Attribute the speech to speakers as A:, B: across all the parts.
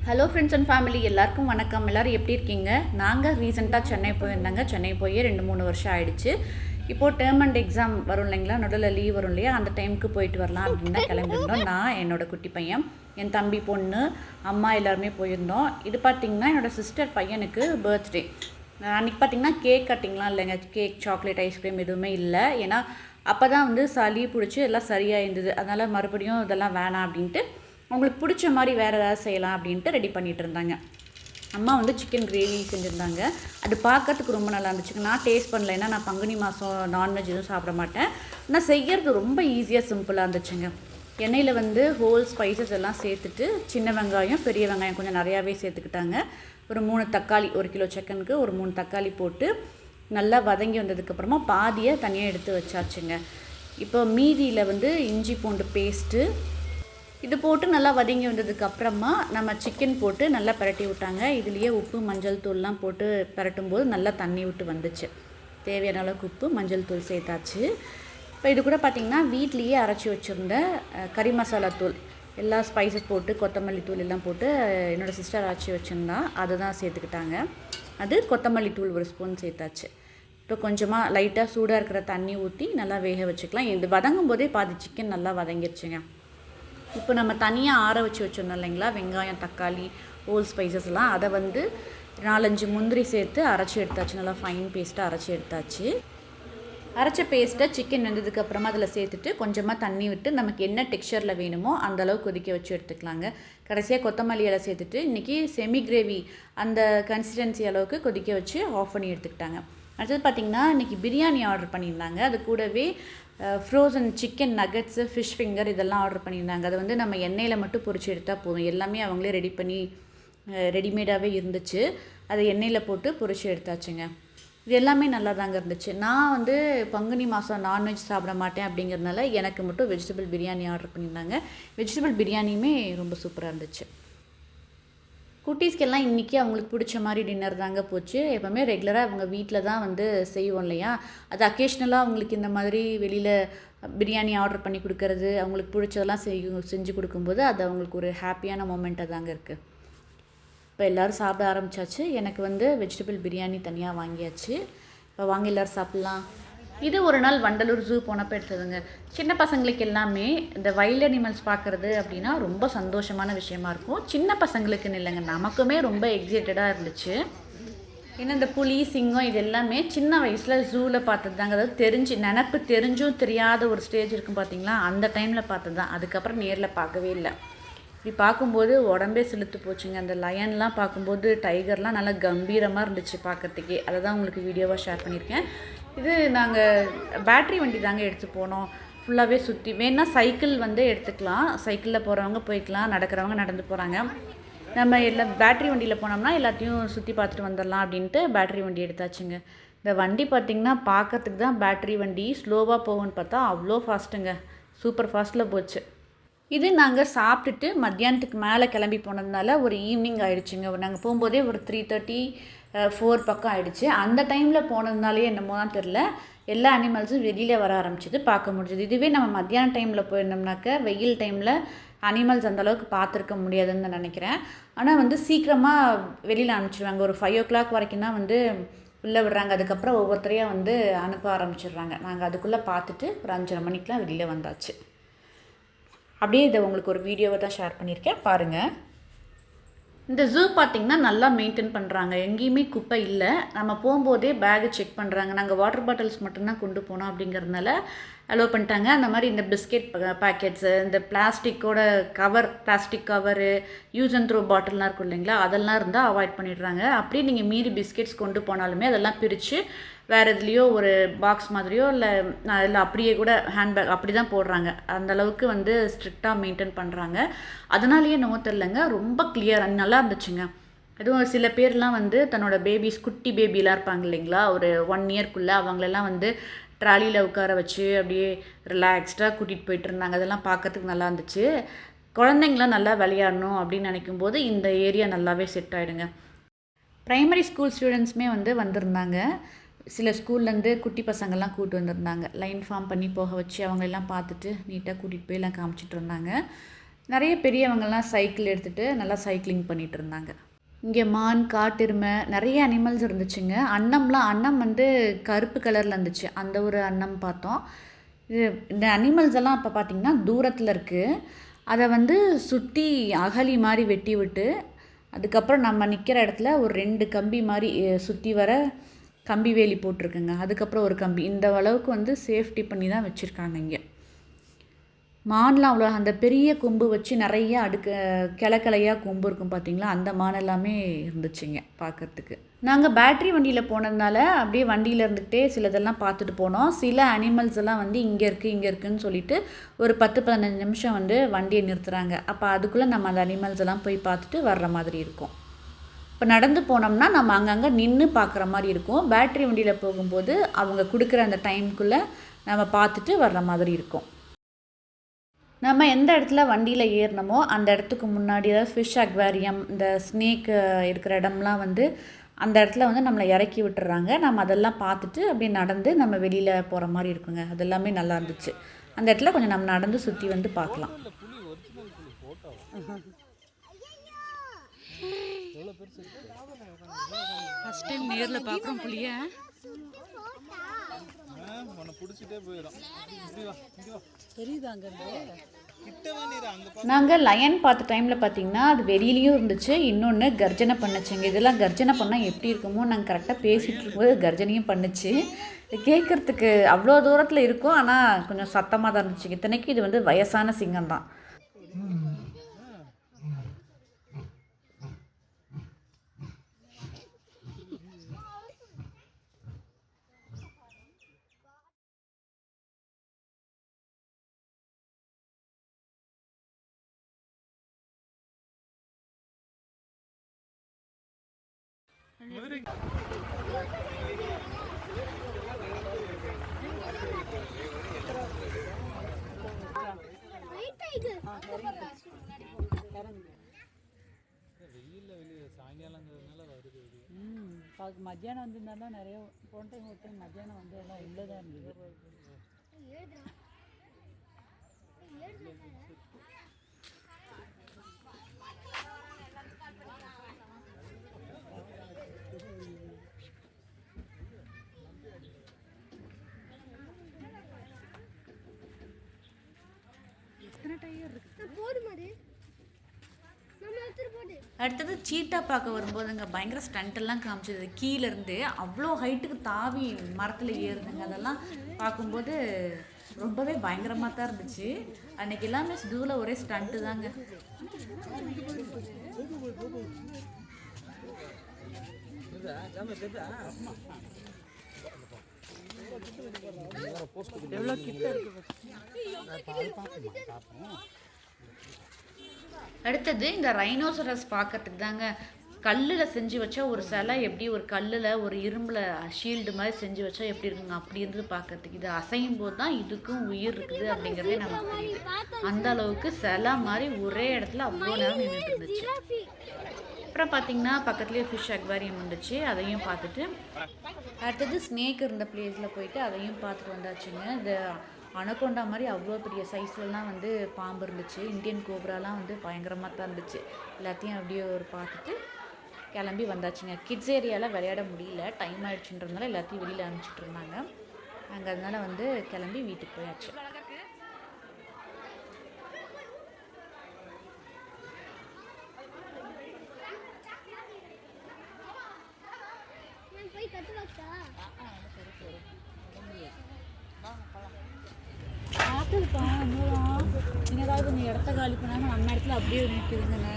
A: Hello friends and family எல்லாருக்கும் வணக்கம். எல்லோரும் எப்படி இருக்கீங்க? நாங்கள் ரீசெண்டாக சென்னை போயிருந்தாங்க. சென்னை போய் 2-3 வருஷம் ஆயிடுச்சு. இப்போது டேர்ம் அண்ட் எக்ஸாம் வரும் இல்லைங்களா, நடுவில் லீவ் வரும் இல்லையா, அந்த டைமுக்கு போயிட்டு வரலாம் அப்படின்னு தான் கிளம்பியிருந்தோம். நான், என்னோடய குட்டி பையன், என் தம்பி பொண்ணு, அம்மா எல்லாருமே போயிருந்தோம். இது பார்த்திங்கன்னா என்னோடய சிஸ்டர் பையனுக்கு பர்த்டே. அன்றைக்கி பார்த்திங்கன்னா கேக் கட்டிங்லாம் இல்லைங்க, கேக் சாக்லேட் ஐஸ்கிரீம் எதுவுமே இல்லை. ஏன்னா அப்போ தான் வந்து சளி பிடிச்சி எல்லாம் சரியாக இருந்தது. அதனால் மறுபடியும் இதெல்லாம் வேணாம் அப்படின்ட்டு அவங்களுக்கு பிடிச்ச மாதிரி வேறு ஏதாவது செய்யலாம் அப்படின்ட்டு ரெடி பண்ணிகிட்டு இருந்தாங்க. அம்மா வந்து சிக்கன் கிரேவி செஞ்சுருந்தாங்க. அது பார்க்கறதுக்கு ரொம்ப நல்லா இருந்துச்சு. நான் டேஸ்ட் பண்ணல, ஏன்னா நான் பங்குனி மாதம் நான்வெஜ் எதுவும் சாப்பிட மாட்டேன். ஆனால் செய்கிறது ரொம்ப ஈஸியாக சிம்பிளாக இருந்துச்சுங்க. எண்ணெயில் வந்து ஹோல் ஸ்பைசஸ் எல்லாம் சேர்த்துட்டு சின்ன வெங்காயம் பெரிய வெங்காயம் கொஞ்சம் நிறையாவே சேர்த்துக்கிட்டாங்க. ஒரு 3 தக்காளி, 1 கிலோ சிக்கனுக்கு ஒரு 3 தக்காளி போட்டு நல்லா வதங்கி வந்ததுக்கப்புறமா பாதியை தனியாக எடுத்து வச்சாச்சுங்க. இப்போ மீதியில் வந்து இஞ்சி பூண்டு பேஸ்ட்டு இது போட்டு நல்லா வதங்கி வந்ததுக்கப்புறமா நம்ம சிக்கன் போட்டு நல்லா பரட்டி விட்டாங்க. இதுலேயே உப்பு மஞ்சள் தூள்லாம் போட்டு பரட்டும் போது நல்லா தண்ணி விட்டு வந்துச்சு. தேவையான அளவுக்கு உப்பு மஞ்சள் தூள் சேர்த்தாச்சு. இப்போ இது கூட பார்த்திங்கன்னா வீட்லேயே அரைச்சி வச்சுருந்த கறி மசாலா தூள், எல்லா ஸ்பைசஸ் போட்டு கொத்தமல்லி தூள் எல்லாம் போட்டு என்னோடய சிஸ்டர் அரைச்சி வச்சுருந்தா அதை தான் சேர்த்துக்கிட்டாங்க. அது கொத்தமல்லி தூள் 1 ஸ்பூன் சேர்த்தாச்சு. இப்போ கொஞ்சமாக லைட்டாக சூடாக இருக்கிற தண்ணி ஊற்றி நல்லா வேக வச்சுக்கலாம். இது வதங்கும் போதே பாதி சிக்கன் நல்லா வதங்கிடுச்சுங்க. இப்போ நம்ம தனியாக ஆற வச்சு வச்சுருந்தோம் இல்லைங்களா, வெங்காயம் தக்காளி ஹோல் ஸ்பைசஸ்லாம், அதை வந்து 4-5 முந்திரி சேர்த்து அரைச்சி எடுத்தாச்சு. நல்லா ஃபைன் பேஸ்ட்டாக அரைச்சி எடுத்தாச்சு. அரைச்ச பேஸ்ட்டை சிக்கன் வெந்ததுக்கப்புறமா அதில் சேர்த்துட்டு கொஞ்சமாக தண்ணி விட்டு நமக்கு என்ன டெக்ஸ்சரில் வேணுமோ அந்தளவு கொதிக்க வச்சு எடுத்துக்கலாங்க. கடைசியாக கொத்தமல்லி இலை சேர்த்துட்டு இன்றைக்கி செமி கிரேவி அந்த கன்சிஸ்டன்சி அளவுக்கு கொதிக்க வச்சு ஆஃப் பண்ணி எடுத்துக்கிட்டாங்க. அடுத்தது பார்த்திங்கன்னா இன்றைக்கி பிரியாணி ஆர்டர் பண்ணியிருந்தாங்க. அது கூடவே frozen chicken nuggets, fish finger இதெல்லாம் ஆர்டர் பண்ணியிருந்தாங்க. அதை வந்து நம்ம எண்ணெயில் மட்டும் பொரிச்சு எடுத்தால் போதும். எல்லாமே அவங்களே ரெடி பண்ணி ரெடிமேடாகவே இருந்துச்சு. அதை எண்ணெயில் போட்டு பொரிச்சு எடுத்தாச்சுங்க. இது எல்லாமே நல்லா தாங்க இருந்துச்சு. நான் வந்து பங்குனி மாதம் நான்வெஜ் சாப்பிட மாட்டேன் அப்படிங்கிறதுனால எனக்கு மட்டும் வெஜிடபிள் பிரியாணி ஆர்டர் பண்ணியிருந்தாங்க. வெஜிடபிள் பிரியாணியுமே ரொம்ப சூப்பராக இருந்துச்சு. குட்டீஸ்க்கெல்லாம் இன்றைக்கி அவங்களுக்கு பிடிச்ச மாதிரி டின்னர் தாங்க போச்சு. எப்போவுமே ரெகுலராக அவங்க வீட்டில் தான் வந்து செய்வோம் இல்லையா, அது அக்கேஷ்னலாக அவங்களுக்கு இந்த மாதிரி வெளியில் பிரியாணி ஆர்டர் பண்ணி கொடுக்கறது, அவங்களுக்கு பிடிச்சதெல்லாம் செஞ்சு கொடுக்கும்போது அது அவங்களுக்கு ஒரு ஹாப்பியான மொமெண்ட்டாக தாங்க இருக்குது. இப்போ எல்லோரும் சாப்பிட ஆரம்பித்தாச்சு. எனக்கு வந்து வெஜிடபிள் பிரியாணி தனியாக வாங்கியாச்சு. இப்போ வாங்கி எல்லோரும் சாப்பிட்லாம். இது ஒரு நாள் வண்டலூர் ஜூ போனப்போ எடுத்ததுங்க. சின்ன பசங்களுக்கு எல்லாமே இந்த வைல்ட் அனிமல்ஸ் பார்க்குறது அப்படின்னா ரொம்ப சந்தோஷமான விஷயமா இருக்கும். சின்ன பசங்களுக்குன்னு இல்லைங்க, நமக்குமே ரொம்ப எக்ஸைட்டடாக இருந்துச்சு. ஏன்னா இந்த புலி சிங்கம் இது எல்லாமே சின்ன வயசில் ஜூவில் பார்த்தது தாங்க. அதாவது நினப்பு தெரிஞ்சும் தெரியாத ஒரு ஸ்டேஜ் இருக்கும் பார்த்திங்களா, அந்த டைமில் பார்த்தது தான். அதுக்கப்புறம் நேரில் பார்க்கவே இல்லை. இப்படி பார்க்கும்போது உடம்பே செலுத்து போச்சுங்க. அந்த லயன்லாம் பார்க்கும்போது டைகர்லாம் நல்லா கம்பீரமாக இருந்துச்சு பார்க்குறதுக்கே. அதை தான் உங்களுக்கு வீடியோவாக ஷேர் பண்ணியிருக்கேன். இது நாங்கள் பேட்ரி வண்டி தாங்க எடுத்து போனோம். ஃபுல்லாகவே சுற்றி வேணால் சைக்கிள் வந்து எடுத்துக்கலாம். சைக்கிளில் போகிறவங்க போய்க்கலாம், நடக்கிறவங்க நடந்து போகிறாங்க. நம்ம எல்லாம் பேட்ரி வண்டியில் போனோம்னா எல்லாத்தையும் சுற்றி பார்த்துட்டு வந்துடலாம் அப்படின்ட்டு பேட்ரி வண்டி எடுத்தாச்சுங்க. இந்த வண்டி பார்த்திங்கன்னா பார்க்கறதுக்கு தான் பேட்ரி வண்டி, ஸ்லோவாக போகும்னு பார்த்தா அவ்வளோ ஃபாஸ்ட்டுங்க, சூப்பர் ஃபாஸ்ட்டில் போச்சு. இது நாங்கள் சாப்பிட்டுட்டு மத்தியானத்துக்கு மேலே கிளம்பி போனதுனால ஒரு ஈவினிங் ஆகிடுச்சுங்க. நாங்கள் போகும்போதே ஒரு 3:30 4 பக்கம் ஆகிடுச்சு. அந்த டைமில் போனதுனாலே என்னமோ தான் தெரில, எல்லா அனிமல்ஸும் வெளியில் வர ஆரம்பிச்சிது, பார்க்க முடிஞ்சுது. இதுவே நம்ம மத்தியான டைமில் போயிருந்தோம்னாக்க வெயில் டைமில் அனிமல்ஸ் அந்தளவுக்கு பார்த்துருக்க முடியாதுன்னு நான் நினைக்கிறேன். ஆனால் வந்து சீக்கிரமாக வெளியில் அனுப்பிச்சிடுவாங்க. ஒரு 5 o'clock வரைக்கும் தான் வந்து உள்ளே விடுறாங்க. அதுக்கப்புறம் ஒவ்வொருத்தரையாக வந்து அனுப்ப ஆரம்பிச்சிடுறாங்க. நாங்கள் அதுக்குள்ளே பார்த்துட்டு ஒரு 5:30 மணிக்கெலாம் வெளியில் வந்தாச்சு. அப்படியே இதை உங்களுக்கு ஒரு வீடியோவை தான் ஷேர் பண்ணியிருக்கேன், பாருங்கள். இந்த ஜூ பார்த்திங்கன்னா நல்லா மெயின்டைன் பண்ணுறாங்க. எங்கேயுமே குப்பை இல்லை. நம்ம போகும்போதே பேகு செக் பண்ணுறாங்க. நாங்கள் வாட்டர் பாட்டில்ஸ் மட்டும்தான் கொண்டு போனோம் அப்படிங்கிறதுனால அலோவ் பண்ணிட்டாங்க. அந்த மாதிரி இந்த பிஸ்கெட் பேக்கெட்ஸு, இந்த plastic cover, use and throw பாட்டில்லாம் இருக்கும் இல்லைங்களா, அதெல்லாம் இருந்தால் அவாய்ட் பண்ணிடுறாங்க. அப்படியே நீங்கள் மீறி பிஸ்கெட்ஸ் கொண்டு போனாலுமே அதெல்லாம் பிரித்து வேறு எதுலேயோ ஒரு பாக்ஸ் மாதிரியோ இல்லை அப்படியே கூட ஹேண்ட்பேக் அப்படி தான் போடுறாங்க. அந்தளவுக்கு வந்து ஸ்ட்ரிக்டாக மெயின்டைன் பண்ணுறாங்க. அதனாலேயே நோ தெரிலங்க, ரொம்ப கிளியராக நல்லா இருந்துச்சுங்க. அதுவும் சில பேர்லாம் வந்து தன்னோட பேபிஸ், குட்டி பேபிலாம் இருப்பாங்க இல்லைங்களா, ஒரு 1 இயர்க்குள்ளே, அவங்களெல்லாம் வந்து ட்ராலியில் உட்கார வச்சு அப்படியே ரிலாக்ஸ்டாக கூட்டிகிட்டு போயிட்டு இருந்தாங்க. அதெல்லாம் பார்க்கறதுக்கு நல்லா இருந்துச்சு. குழந்தைங்களாம் நல்லா விளையாடணும் அப்படின்னு நினைக்கும்போது இந்த ஏரியா நல்லாவே செட் ஆகிடுங்க. ப்ரைமரி ஸ்கூல் ஸ்டூடெண்ட்ஸுமே வந்து வந்திருந்தாங்க. சில ஸ்கூல்லேருந்து குட்டி பசங்கள்லாம் கூப்பிட்டு வந்திருந்தாங்க. லைன் ஃபார்ம் பண்ணி போக வச்சு அவங்க எல்லாம் பார்த்துட்டு நீட்டாக கூட்டிகிட்டு போய் எல்லாம் காமிச்சிட்டு இருந்தாங்க. நிறைய பெரியவங்கள்லாம் சைக்கிள் எடுத்துகிட்டு நல்லா சைக்கிளிங் பண்ணிகிட்டு இருந்தாங்க. இங்கே மான், காட்டெருமை நிறைய அனிமல்ஸ் இருந்துச்சுங்க. அன்னம் வந்து கருப்பு கலரில் இருந்துச்சு. அந்த ஒரு அன்னம் பார்த்தோம். இந்த அனிமல்ஸ் எல்லாம் இப்போ பார்த்திங்கன்னா தூரத்தில் இருக்குது. அதை வந்து சுற்றி அகழி மாதிரி வெட்டி விட்டு அதுக்கப்புறம் நம்ம நிற்கிற இடத்துல ஒரு 2 கம்பி மாதிரி சுற்றி வர கம்பி வேலி போட்டிருக்குங்க. அதுக்கப்புறம் ஒரு கம்பி, இந்த அளவுக்கு வந்து சேஃப்டி பண்ணி தான் வச்சுருக்காங்க இங்கே. மான்லாம் அவ்வளோ அந்த பெரிய கொம்பு வச்சு நிறைய கிளையாக கொம்பு இருக்கும் பார்த்திங்களா, அந்த மான் எல்லாமே இருந்துச்சுங்க பார்க்குறதுக்கு. நாங்கள் பேட்ரி வண்டியில் போனதுனால அப்படியே வண்டியில் இருந்துகிட்டே சிலதெல்லாம் பார்த்துட்டு போனோம். சில அனிமல்ஸ் எல்லாம் வந்து இங்கே இருக்குதுன்னு சொல்லிட்டு ஒரு 10-15 நிமிஷம் வந்து வண்டியை நிறுத்துகிறாங்க. அப்போ அதுக்குள்ளே நம்ம அந்த அனிமல்ஸ் எல்லாம் போய் பார்த்துட்டு வர்ற மாதிரி இருக்கும். இப்போ நடந்து போனோம்னா நம்ம அங்கங்கே நின்று பார்க்குற மாதிரி இருக்கும். பேட்ரி வண்டியில் போகும்போது அவங்க கொடுக்குற அந்த டைமுக்குள்ளே நம்ம பார்த்துட்டு வர்ற மாதிரி இருக்கும். நம்ம எந்த இடத்துல வண்டியில் ஏறினமோ அந்த இடத்துக்கு முன்னாடி, அதாவது ஃபிஷ் அக்வாரியம், இந்த ஸ்னேக் இருக்கிற இடம்லாம் வந்து அந்த இடத்துல வந்து நம்மளை இறக்கி விட்டுறாங்க. நம்ம அதெல்லாம் பார்த்துட்டு அப்படியே நடந்து நம்ம வெளியில் போகிற மாதிரி இருக்குங்க. அதெல்லாமே நல்லா இருந்துச்சு. அந்த இடத்துல கொஞ்சம் நம்ம நடந்து சுற்றி வந்து பார்க்கலாம். ஃபர்ஸ்ட் டைம் நேரில் பார்க்குறோம் புளிய. நாங்கள் லயன் பார்த்த டைமில் பார்த்தீங்கன்னா அது வெளியிலையும் இருந்துச்சு, இன்னொன்று கர்ஜனை பண்ணுச்சுங்க. இதெல்லாம் கர்ஜனை பண்ணால் எப்படி இருக்குமோ, நாங்கள் கரெக்டாக பேசிகிட்டு இருக்கும்போது கர்ஜனையும் பண்ணுச்சு. கேட்குறதுக்கு அவ்வளோ தூரத்தில் இருக்கும், ஆனால் கொஞ்சம் சத்தமாக தான் இருந்துச்சு. இத்தனைக்கும் இது வந்து வயசான சிங்கம் தான். மத்தியானம் வந்திருந்தா நிறைய போன டைம் ஒருத்தர் மத்தியானம் வந்து எல்லாம் உள்ளதான் இருந்தது. அடுத்தது சீட்டா பார்க்க வரும்போது அங்கே பயங்கர ஸ்டண்ட்டெல்லாம் காமிச்சது. கீழேருந்து அவ்வளோ ஹைட்டுக்கு தாவி மரத்தில் ஏறுதுங்க. அதெல்லாம் பார்க்கும்போது ரொம்பவே பயங்கரமாக தான் இருந்துச்சு. அன்றைக்கி எல்லாமே ஜூவில் ஒரே ஸ்டண்ட்டு தாங்க. எவ்வளோ கிட்ட இருக்கு. அடுத்தது இந்த ரைனோசரஸ் பார்க்கறதுக்கு தாங்க. கல்லில் செஞ்சு வச்சா ஒரு சிலை எப்படி, ஒரு கல்லில் ஒரு இரும்பில் ஷீல்டு மாதிரி செஞ்சு வச்சா எப்படி இருக்குங்க, அப்படி இருந்து பார்க்கறதுக்கு. இது அசையும் போது தான் இதுக்கும் உயிர் இருக்குது அப்படிங்கிறதே நமக்கு தெரியுது. அந்த அளவுக்கு சிலை மாதிரி ஒரே இடத்துல அவ்வளோ நேரம் நின்றுட்டு இருந்துச்சு. அப்புறம் பார்த்திங்கன்னா பக்கத்துலேயே ஃபிஷ் அக்வாரியம் இருந்துச்சு, அதையும் பார்த்துட்டு அடுத்தது ஸ்னேக் இருந்த பிளேஸில் போயிட்டு அதையும் பார்த்துட்டு வந்தாச்சுங்க. இந்த அனகொண்டா மாதிரி அவ்வளோ பெரிய சைஸ்லலாம் வந்து பாம்பு இருந்துச்சு. இந்தியன் கோப்ராலாம் வந்து பயங்கரமாக தான் இருந்துச்சு. எல்லாத்தையும் அப்படியே ஒரு பார்த்துட்டு கிளம்பி வந்தாச்சுங்க. கிட்ஸ் ஏரியாவில் விளையாட முடியல, டைம் ஆகிடுச்சுன்றதுனால எல்லாத்தையும் வெளியில் அனுப்பிச்சிட்டு இருந்தாங்க. நாங்கள் அதனால் வந்து கிளம்பி வீட்டுக்கு போயாச்சு. பார்த்துருப்பா அங்கெல்லாம் நீங்கள் ஏதாவது கொஞ்சம் இடத்த காலி பண்ணாமல் நம்ம இடத்துல அப்படியே நிற்குதுங்கண்ணே.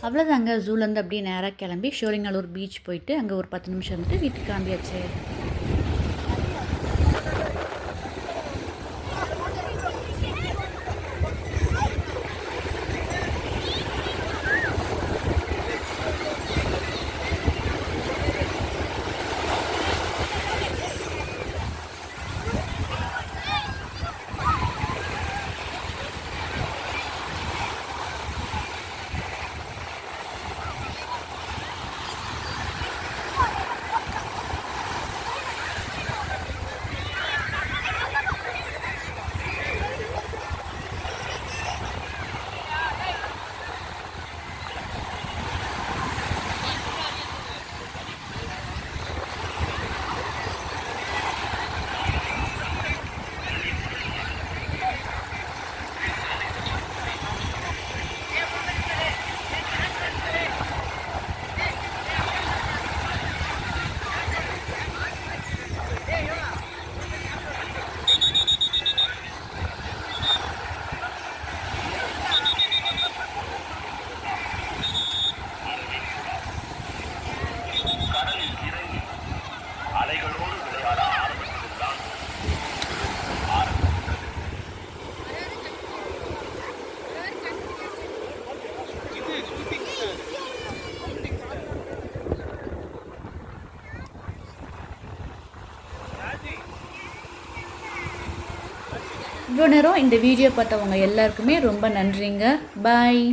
A: அவ்வளோதாங்க. ஜூலேருந்து அப்படியே நேராக கிளம்பி ஷோலிங்கநல்லூர் பீச் போயிட்டு அங்கே ஒரு 10 நிமிஷம் இருந்துட்டு வீட்டுக்கு கிளம்பியாச்சு. இவ்வளோ நேரம் இந்த வீடியோ பார்த்தவங்க எல்லாருக்குமே ரொம்ப நன்றிங்க. பாய்.